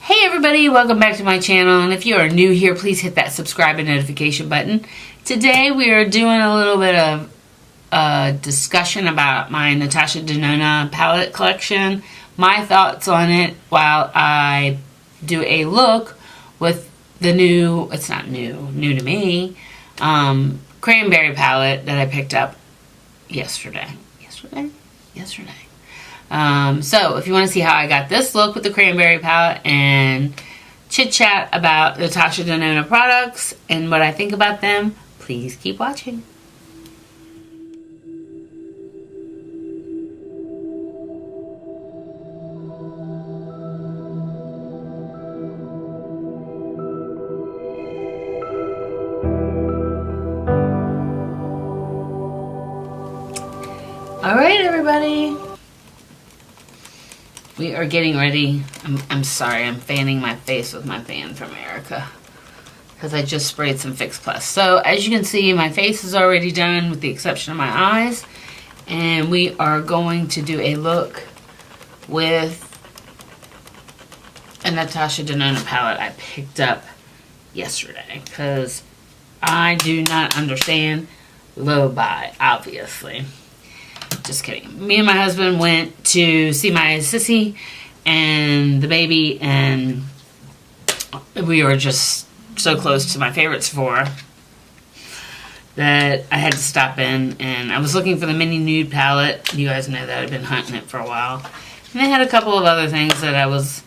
Hey everybody, welcome back to my channel, and if you are new here, please hit that subscribe and notification button. Today we are doing a little bit of a discussion about my Natasha Denona palette collection, my thoughts on it while I do a look with the new, it's not new to me, Cranberry Palette that I picked up yesterday. So if you want to see how I got this look with the Cranberry Palette and chit chat about Natasha Denona products and what I think about them, please keep watching. Alright everybody, we are getting ready. I'm sorry, I'm fanning my face with my fan from America because I just sprayed some Fix Plus. So as you can see, my face is already done with the exception of my eyes, and we are going to do a look with a Natasha Denona palette I picked up yesterday because I do not understand low buy, obviously. Just kidding. Me and my husband went to see my sissy and the baby, and we were just so close to my favorite Sephora that I had to stop in, and I was looking for the mini nude palette. You guys know that I've been hunting it for a while. And they had a couple of other things that I was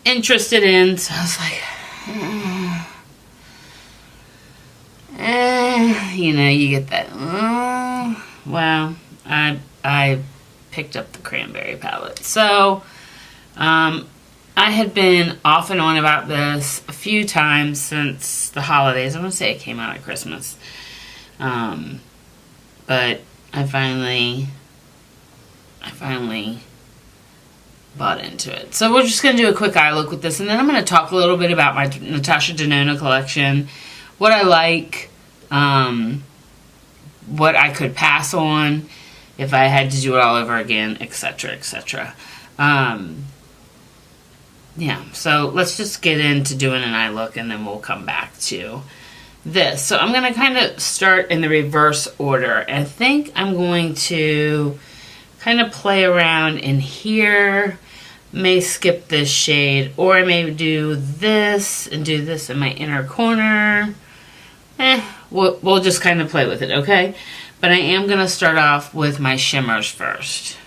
interested in, so I was like, you know, you get that, well, I picked up the Cranberry Palette. So, I had been off and on about this a few times since the holidays. I'm going to say it came out at Christmas. But I finally bought into it. So we're just going to do a quick eye look with this, and then I'm going to talk a little bit about my Natasha Denona collection, what I like, what I could pass on if I had to do it all over again, etc., etc. Yeah, so let's just get into doing an eye look, and then we'll come back to this. So I'm going to kind of start in the reverse order. I think I'm going to kind of play around in here, may skip this shade, or I may do this and do this in my inner corner. We'll just kind of play with it, okay? But I am going to start off with my shimmers first,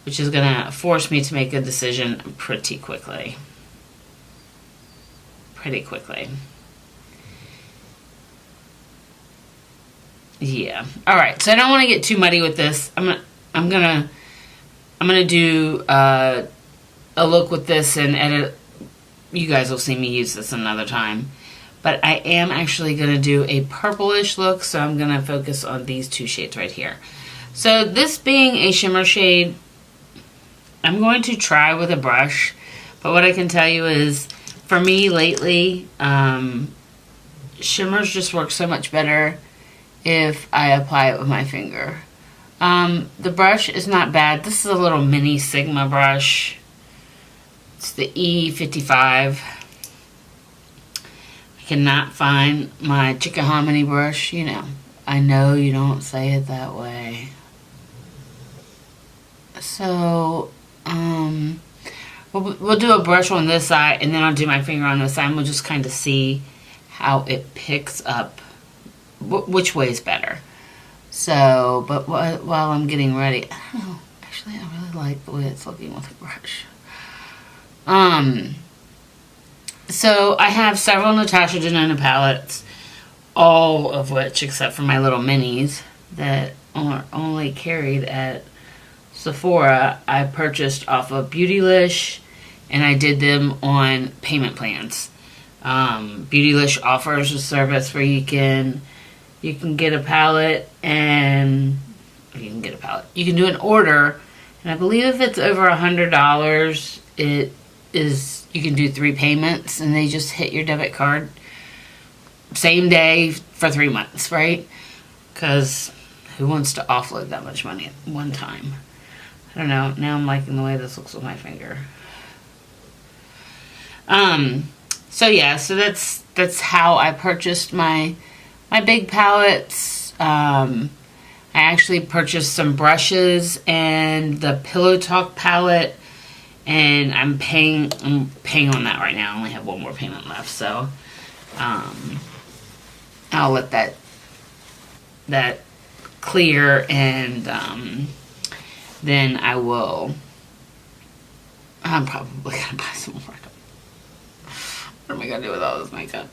which is going to force me to make a decision pretty quickly. Yeah. All right. So I don't want to get too muddy with this. I'm gonna do a look with this and edit. You guys will see me use this another time. But I am actually going to do a purplish look, so I'm going to focus on these two shades right here. So this being a shimmer shade, I'm going to try with a brush. But what I can tell you is, for me lately, shimmers just work so much better if I apply it with my finger. The brush is not bad. This is a little mini Sigma brush. It's the E55. Cannot find my Chickahominy brush. You know, I know you don't say it that way. So, we'll do a brush on this side, and then I'll do my finger on this side, and we'll just kind of see how it picks up, which way is better. So, but while I'm getting ready, I don't know, actually I really like the way it's looking with the brush. So I have several Natasha Denona palettes, all of which, except for my little minis, that are only carried at Sephora, I purchased off of Beautylish, and I did them on payment plans. Beautylish offers a service where you can get a palette, and you can do an order, and I believe if it's over $100, you can do 3 payments, and they just hit your debit card same day for 3 months, right? Because who wants to offload that much money at one time? I don't know. Now I'm liking the way this looks with my finger. So yeah, so that's how I purchased my big palettes. I actually purchased some brushes and the Pillow Talk palette, and I'm paying on that right now. I only have one more payment left, so I'll let that clear, and then I'm probably gonna buy some more. What am I gonna do with all this makeup?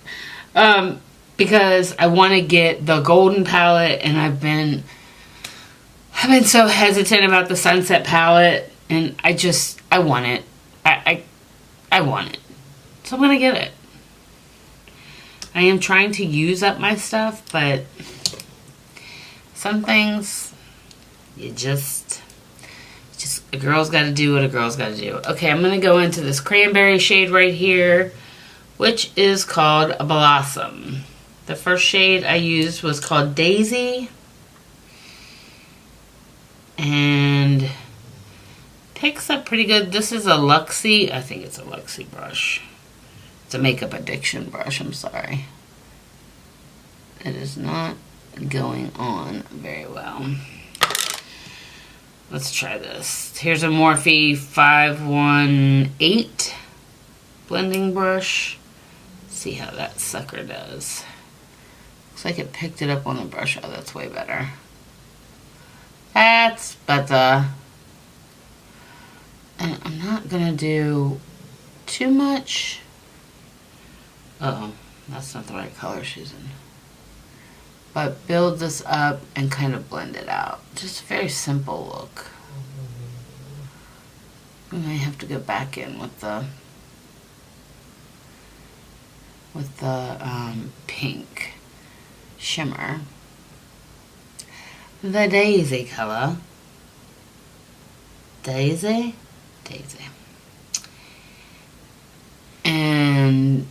Because I want to get the golden palette, and I've been so hesitant about the sunset palette, and I want it. I want it, so I'm gonna get it. I am trying to use up my stuff, but some things you just a girl's got to do what a girl's got to do. Okay, I'm gonna go into this cranberry shade right here, which is called Blossom. The first shade I used was called Daisy, and picks up pretty good. This is a Luxie. I think it's a Luxie brush. It's a makeup addiction brush. I'm sorry. It is not going on very well. Let's try this. Here's a Morphe 518 blending brush. See how that sucker does. Looks like it picked it up on the brush. Oh, that's way better. That's better. And I'm not gonna do too much. Uh-oh, that's not the right color she's in. But build this up and kind of blend it out. Just a very simple look. We may have to go back in with the pink shimmer. The Daisy color. Daisy? Daisy. And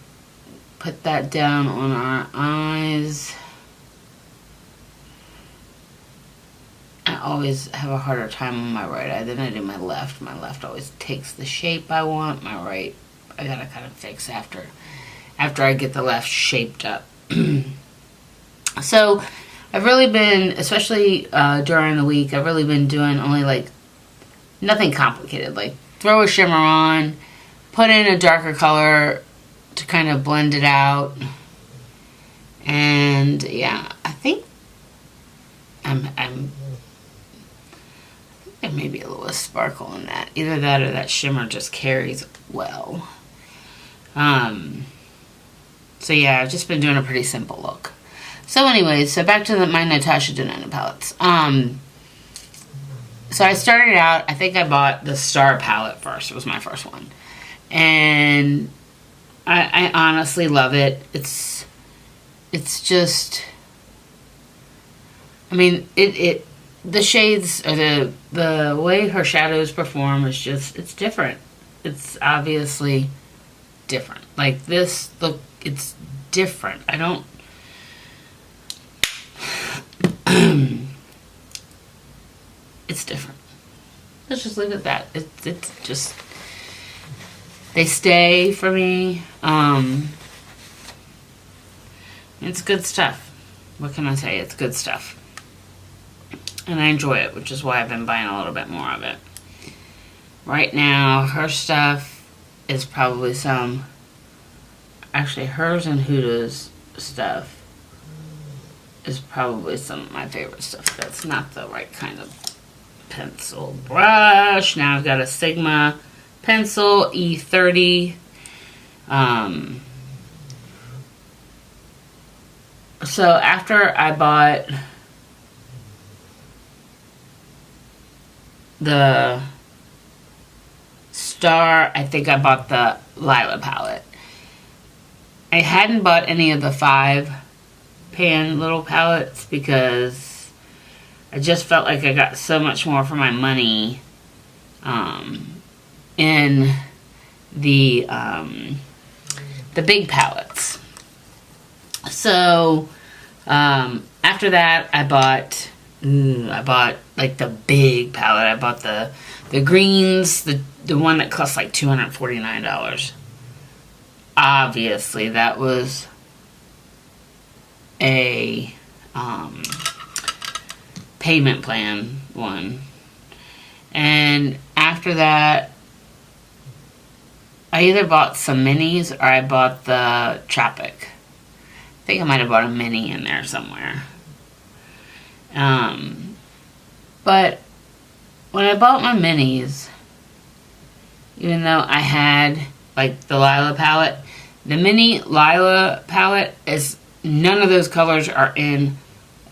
put that down on our eyes. I always have a harder time on my right eye than I do my left. My left always takes the shape I want. My right, I gotta kind of fix after I get the left shaped up. So I've really been, especially during the week, I've really been doing only like nothing complicated. Like throw a shimmer on, put in a darker color to kind of blend it out. And yeah, I think there may be a little sparkle in that. Either that or that shimmer just carries well. So yeah, I've just been doing a pretty simple look. So anyways, so back to my Natasha Denona palettes. So I started out, I think I bought the Star palette first. It was my first one. And I honestly love it. It's just, I mean, the shades, or the way her shadows perform is just, it's different. It's obviously different. Like this look, it's different. I don't, it's different. Let's just leave it at that. It's just, they stay for me. It's good stuff. What can I say? It's good stuff. And I enjoy it, which is why I've been buying a little bit more of it. Right now, her stuff is probably actually hers and Huda's stuff is probably some of my favorite stuff. That's not the right kind of pencil brush. Now I've got a Sigma pencil E30. So after I bought the Star, I think I bought the Lila palette. I hadn't bought any of the 5-pan little palettes because I just felt like I got so much more for my money in the big palettes. So after that, I bought like the big palette. I bought the greens, the one that cost like $249. obviously that was a payment plan one. And after that, I either bought some minis or I bought the Tropic. I think I might have bought a mini in there somewhere. But when I bought my minis, even though I had like the Lila palette, the mini Lila palette is, none of those colors are in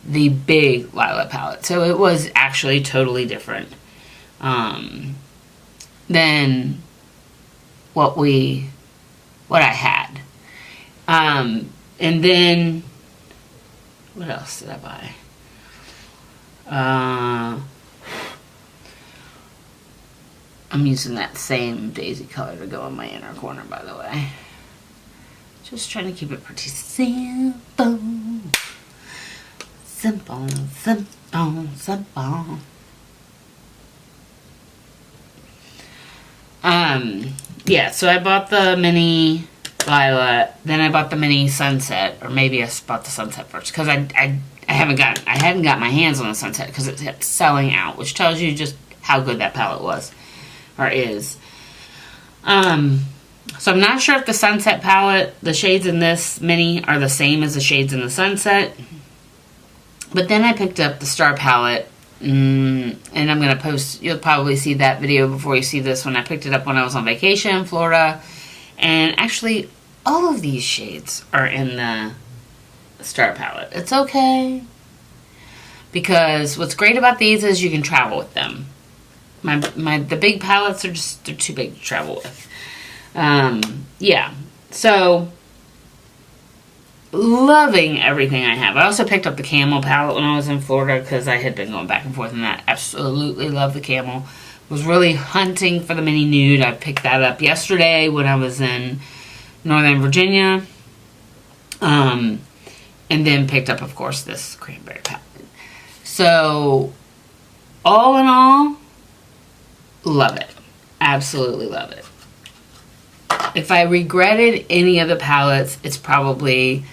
the big Lila palette. So it was actually totally different than what I had. And then what else did I buy? I'm using that same daisy color to go in my inner corner, by the way. Just trying to keep it pretty simple. Simple, simple, simple. Yeah, so I bought the mini Lila, then I bought the mini Sunset, or maybe I bought the Sunset first, because I hadn't got my hands on the Sunset because it kept selling out, which tells you just how good that palette was, or is. So I'm not sure if the Sunset palette, the shades in this mini are the same as the shades in the Sunset, but then I picked up the Star palette, and I'm going to post, you'll probably see that video before you see this, when I picked it up when I was on vacation in Florida. And actually, all of these shades are in the Star palette. It's okay, because what's great about these is you can travel with them. The big palettes are they're too big to travel with. Yeah, so loving everything I have. I also picked up the Camel palette when I was in Florida because I had been going back and forth in that. Absolutely love the Camel. Was really hunting for the mini nude. I picked that up yesterday when I was in Northern Virginia. And then picked up, of course, this Cranberry Palette. So, all in all, love it. Absolutely love it. If I regretted any of the palettes, it's probably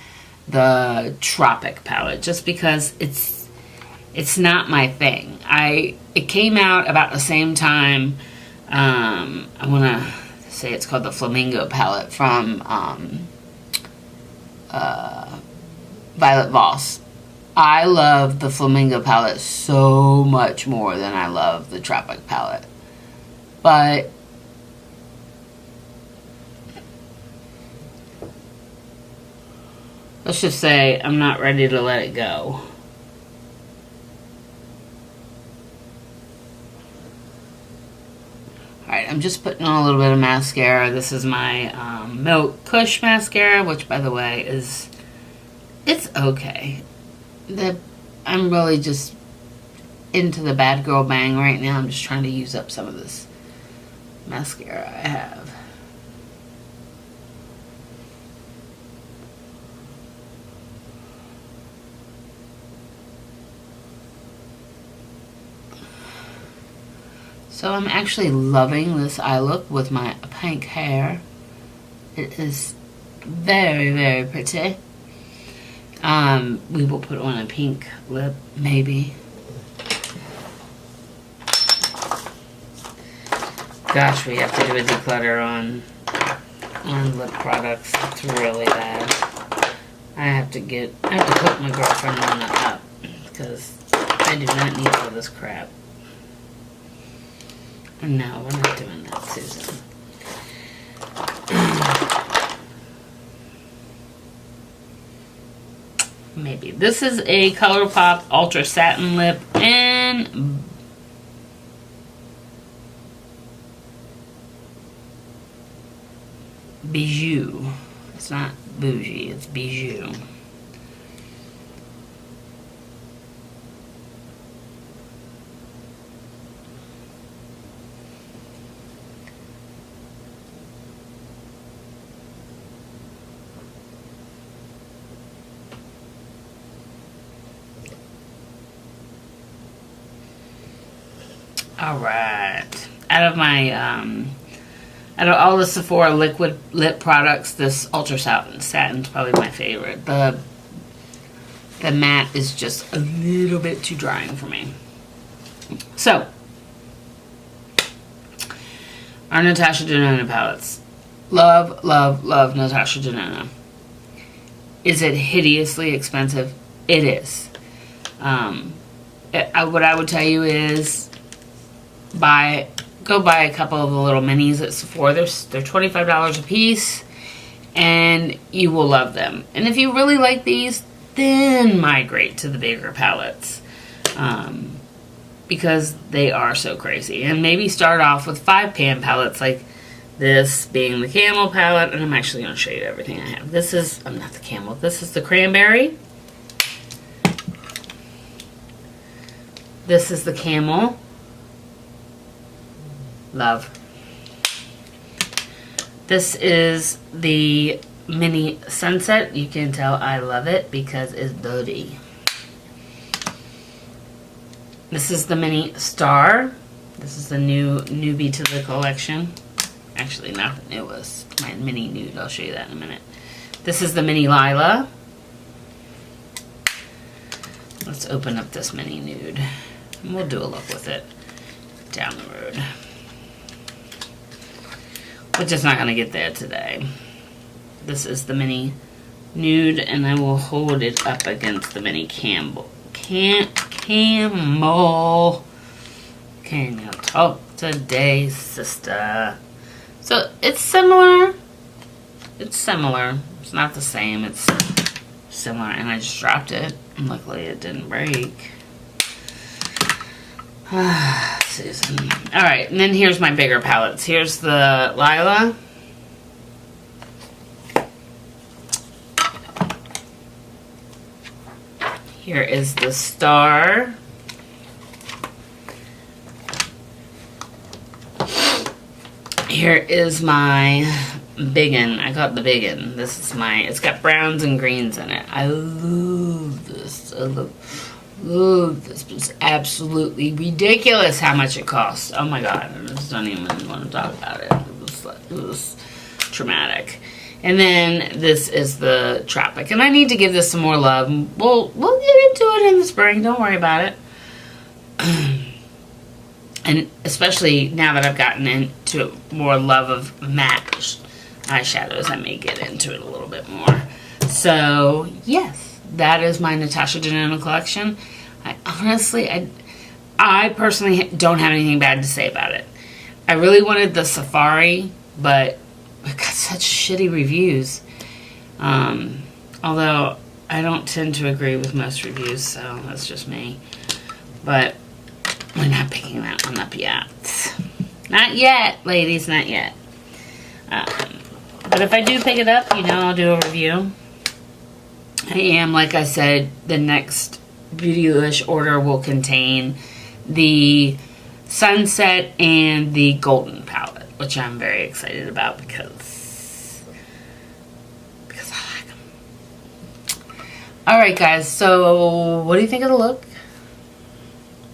the Tropic palette, just because it's not my thing. It came out about the same time. I want to say it's called the Flamingo palette from Violet Voss. I love the Flamingo palette so much more than I love the Tropic palette. But let's just say I'm not ready to let it go. Alright, I'm just putting on a little bit of mascara. This is my Milk Kush mascara, which, by the way, it's okay. I'm really just into the Bad Girl Bang right now. I'm just trying to use up some of this mascara I have. So I'm actually loving this eye look with my pink hair. It is very, very pretty. We will put on a pink lip, maybe. Gosh, we have to do a declutter on lip products. It's really bad. I have to hook my girlfriend on it up, because I do not need all this crap. No, we're not doing that, Susan. Maybe. This is a ColourPop Ultra Satin Lip in Bijou. It's not bougie, it's Bijou. Alright. Out of my Out of all the Sephora liquid lip products, this Ultra Satin's probably my favorite. The matte is just a little bit too drying for me. So, our Natasha Denona palettes. Love, love, love Natasha Denona. Is it hideously expensive? It is. What I would tell you is go buy a couple of the little minis at Sephora. They're $25 a piece, and you will love them. And if you really like these, then migrate to the bigger palettes, because they are so crazy. And maybe start off with 5-pan palettes, like this being the Camel palette. And I'm actually going to show you everything I have. This is, not the Camel, this is the Cranberry. This is the Camel. Love. This is the mini Sunset. You can tell I love it because it's dirty. This is the mini Star. This is the new newbie to the collection. Actually, not the newest. My mini nude. I'll show you that in a minute. This is the mini Lila. Let's open up this mini nude. And we'll do a look with it down the road. We're just not going to get there today. This is the mini nude, and I will hold it up against the mini Camel. Camel. Can you talk today, sister? So it's similar. It's similar. It's not the same. It's similar, and I just dropped it, and luckily it didn't break. Susan. Alright, and then here's my bigger palettes. Here's the Lila. Here is the Star. Here is my biggin. I got the biggin. This is my, it's got browns and greens in it. I love this. I love this. It's absolutely ridiculous how much it costs. Oh my god, I just don't even want to talk about it. It was traumatic. And then this is the Tropic, and I need to give this some more love. We'll get into it in the spring. Don't worry about it. And especially now that I've gotten into more love of matte eyeshadows, I may get into it a little bit more. So yes, that is my Natasha Denona collection. I personally don't have anything bad to say about it. I really wanted the Safari, but it got such shitty reviews. Although I don't tend to agree with most reviews, so that's just me. But we're not picking that one up yet. Not yet, ladies, not yet. But if I do pick it up, I'll do a review. I am, like I said, the next Beautylish order will contain the Sunset and the Golden palette, which I'm very excited about because I like them. Alright guys, so what do you think of the look?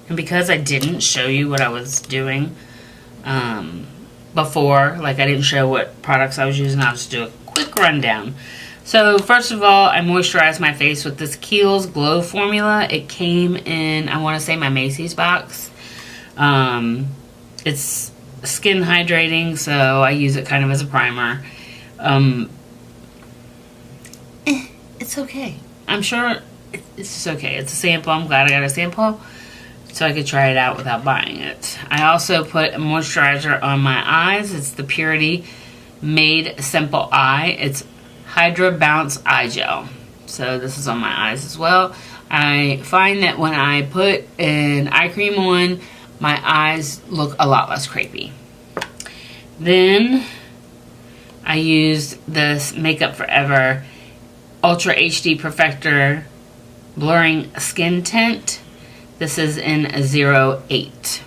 And because I didn't show you what I was doing before, like I didn't show what products I was using, I'll just do a quick rundown. So first of all, I moisturized my face with this Kiehl's Glow formula. It came in, I want to say, my Macy's box. It's skin hydrating, so I use it kind of as a primer. It's okay. I'm sure it's just okay. It's a sample. I'm glad I got a sample so I could try it out without buying it. I also put a moisturizer on my eyes. It's the Purity Made Simple Eye. It's Hydra Bounce Eye Gel. So this is on my eyes as well. I find that when I put an eye cream on, my eyes look a lot less crepey. Then I used this Makeup Forever Ultra HD Perfector Blurring Skin Tint. This is in 08.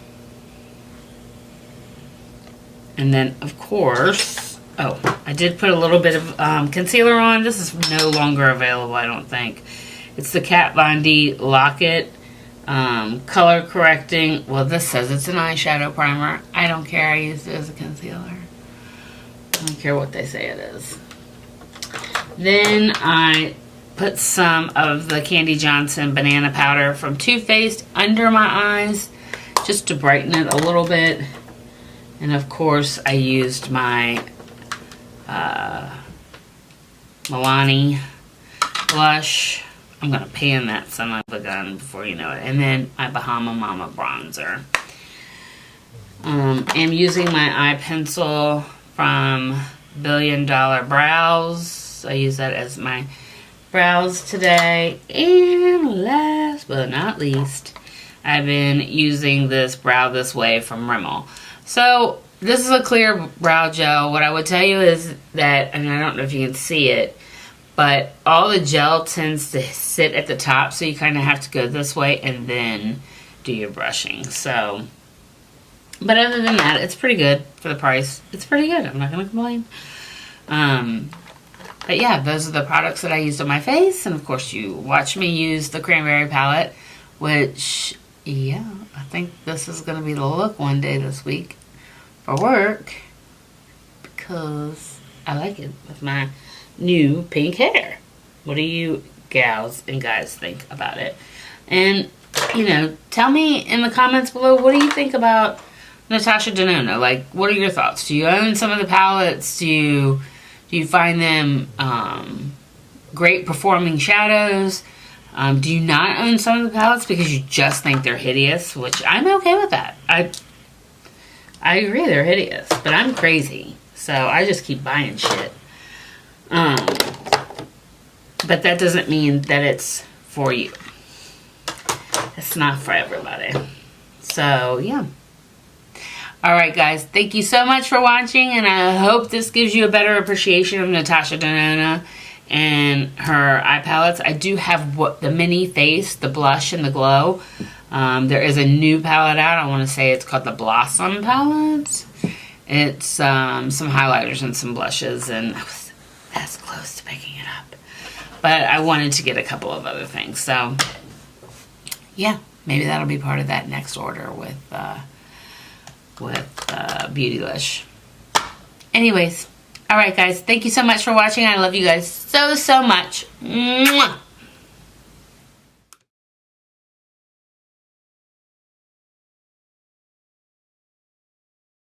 And then, of course, I did put a little bit of concealer on. This is no longer available, I don't think. It's the Kat Von D Lock-It Color Correcting. Well, this says it's an eyeshadow primer. I don't care. I used it as a concealer. don't care what they say it is. Then I put some of the Candy Johnson banana powder from Too Faced under my eyes just to brighten it a little bit. And of course I used my Milani blush. I'm going to pan that son of a gun before you know it. And then my Bahama Mama bronzer. I'm using my eye pencil from Billion Dollar Brows. I use that as my brows today. And last but not least, I've been using this Brow This Way from Rimmel. So this is a clear brow gel. What I would tell you is that, and I don't know if you can see it, but all the gel tends to sit at the top, so you kind of have to go this way and then do your brushing. So, but other than that, it's pretty good for the price. It's pretty good. I'm not going to complain. But yeah, those are the products that I used on my face. And of course, you watch me use the Cranberry Palette, which, yeah, I think this is going to be the look one day this week for work because I like it with my new pink hair. What do you gals and guys think about it? And, you know, tell me in the comments below, what do you think about Natasha Denona? Like, what are your thoughts? Do you own some of the palettes? Do you find them great performing shadows? Do you not own some of the palettes because you just think they're hideous? Which I'm okay with that. I agree they're hideous, but I'm crazy, so I just keep buying shit. But that doesn't mean that it's for you. It's not for everybody. So, yeah. Alright guys, thank you so much for watching, and I hope this gives you a better appreciation of Natasha Denona and her eye palettes. I do have the mini face, the blush and the glow. There is a new palette out. I want to say it's called the Blossom palette. It's some highlighters and some blushes, and I was that's close to picking it up. But I wanted to get a couple of other things. So, yeah, maybe that'll be part of that next order with Beautylish. Anyways, alright guys, thank you so much for watching. I love you guys so, so much. Mwah!